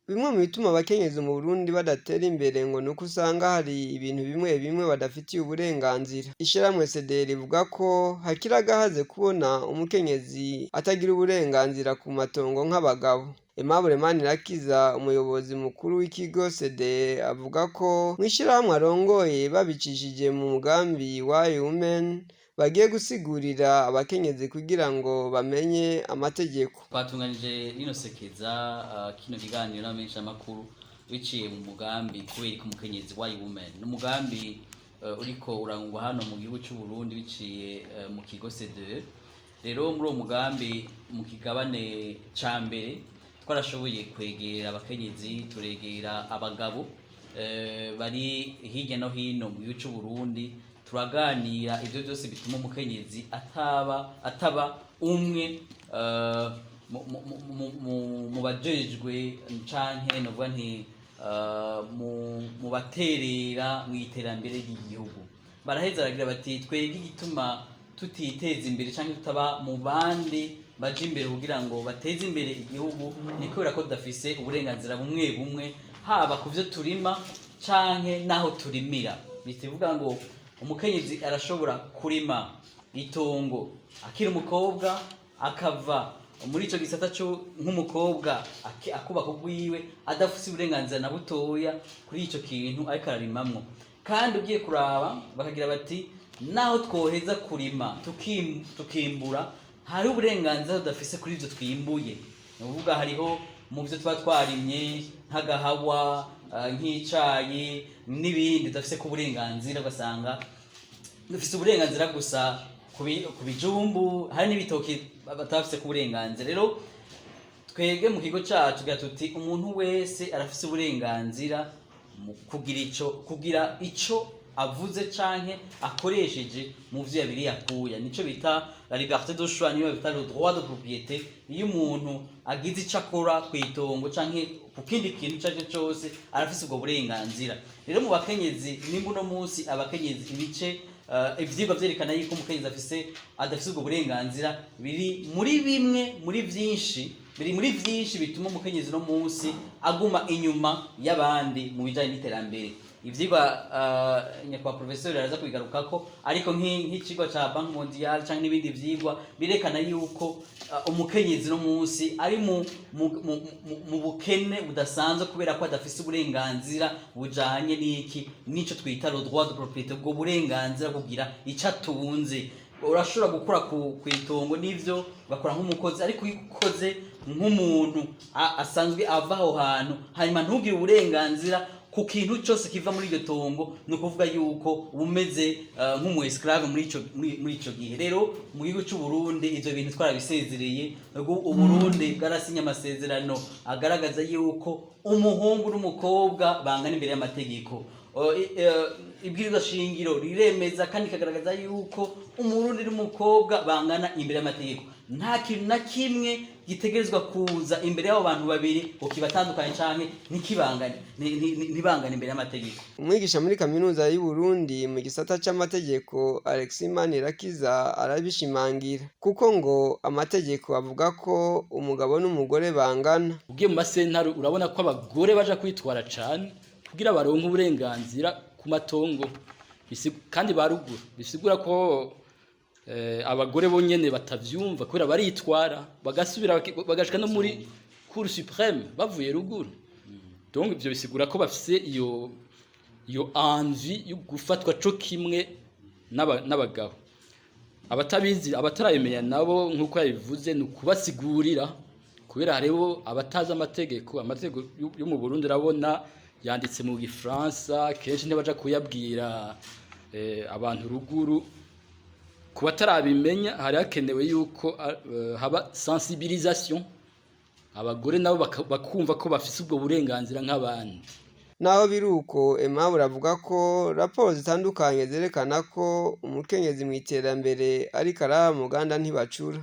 Bimwe mu bituma abakenyezi mu Burundi badatera imbere ngo nuko usanga hari ibintu bimwe bimwe badafitiye uburenganzira. Ishirahamwe CDR rivuga ko hakiri agahaze kubona umukenyezi atagira uburenganzira ku matongo nk'abagabo. Aimable Manirakiza umuyobozi mukuru w'ikigo CDR avuga ko mw'ishirahamwe arongoye babicishije mu mugambi Why Women bagiye gusigurira abakenyezi kugira ngo bamenye amategeko. Twatunganije rino sekeza kino kiganiro n'abamenyeshamakuru biciye mu mugambi kubera ko umukenyezi Why Women n'umugambi uriko urangwa hano mu gihugu cy'u Burundi biciye mu kigo CDR. Rero muri uwo mugambi mu kigabane ca mbere twarashoboye kwegera abakenyezi, turegera abagabo bari hirya no hino mu gihugu cy'u Burundi, turaganira ibyo byose bituma umukenyezi ataba umwe mu bajejwe canke novuga nti mu baterera mu iterambere ry'igihugu. Baraheza baragira bati twebwe igituma tutiteza imbere canke tutaba mu bandi baje imbere kugira ngo bateze imbere igihugu ni kubera ko tudafise uburenganzira bumwe haba ku vyo turima canke naho turimira. Bitivuga ngo umukenyezi arashobora kurima itongo akiri umukobwa akava muri ico gisata cyo nk'umukobwa akubaka ubwiwe adafise uburenganzira na butoya kuri ico kintu ariko ararimamwo. Kandi ugiye kuraba bakagira bati naho twoheza kurima tukimbura hari uburenganzira tudafise kuri ivyo twimbuye. Nuvuga hariho mu vyo tuba twarimye nk'agahawa nk'icayi n'ibindi tudafise ku burenganzira, ugasanga dufise uburenganzira gusa ku bijumbu, hari n'ibitoki batafise ku burenganzira. Rero twege mu kigo cacu tugira tuti umuntu wese arafise uburenganzira mu kugira ico avuze canke akoresheje mu vyo yabiri yakuya. Nico bita la liberté de choix, niyo bita le droit de propriété. Iyo umuntu agize ico akora kw'itongo canke ku kindi kintu caje cyose arafise ubwo burenganzira. Rero mu bakenyezi nimba uno munsi abakenyezi ibice ivyigwa vyerekana yuko umukenyezi adafise ubwo burenganzira biri muri vyinshi bituma umukenyezi no munsi aguma inyuma y'abandi mu bijanye n'iterambere. Ivyigwa nyakwa professeur araza kubigarukako, ariko nk'icigwa ca Banque Mondiale canke n'ibindi vyigwa birekana yuko umukenyezi no munsi ari mu bukene budasanzwe kubera ko adafise uburenganzira bujanye n'ico twita le droit de propriété, ubwo burenganzira kugira ico atunze. Urashobora gukora kw'itongo n'ivyo ugakora nk'umukozi, ariko iyo ukoze nk'umuntu asanzwe ava aho hantu hanyuma ntugire uburenganzira ku kintu cyose kiva muri iryo tongo, ni ukuvuga yuko umeze nk'umu esclave muri ico gihe. Rero mu gihugu cy'u Burundi ivyo bintu twarabisezereye. Uburundi bwarasinye amasezerano agaragaza yuko umuhungu n'umukobwa bangana imbere y'amategeko. Ibwirizwa shingiro riremeza kandi kagaragaza yuko umurundi n'umukobwa bangana imbere y'amategeko. Nta kintu na kimwe gitegerezwa kuza imbere y'abo bantu babiri ukibatandukanye canke ntibangane imbere y'amategeko. Umwigisha muri kaminuza y'u Burundi mu gisata c'amategeko Alexis Manirakiza arabishimangira kuko ngo amategeko avuga ko umugabo n'umugore bangana. Ugiye mu masentare urabona ko abagore baja kwitwara cane kugira baronke uburenganzira ku matongo kandi baruguru. Bisigura ko abagore bonyene batavyumva kubera baritwara bagasubira bagashika no muri Cour suprême bavuye ruguru. Donc ivyo bisigura ko bafise iyo envie yo gufatwa co kimwe n'abagabo. Abatabizi abatarayemenya nabo nkuko yabivuze ni kubasigurira kubera hariho abatazi amategeko yo mu Burundi urabona yanditse mu Gifaransa, kenshi ntibaja kuyabwira abantu ruguru. Ku batarabimenya hari hakenewe yuko haba sensibilisation, abagore nabo bakumva ko bafise ubwo burenganzira nk'abandi. Naho biruko Aimable avuga ko raporo zitandukanye zerekana ko umukenyezi mu iterambere ariko araba mu Uganda ntibacura.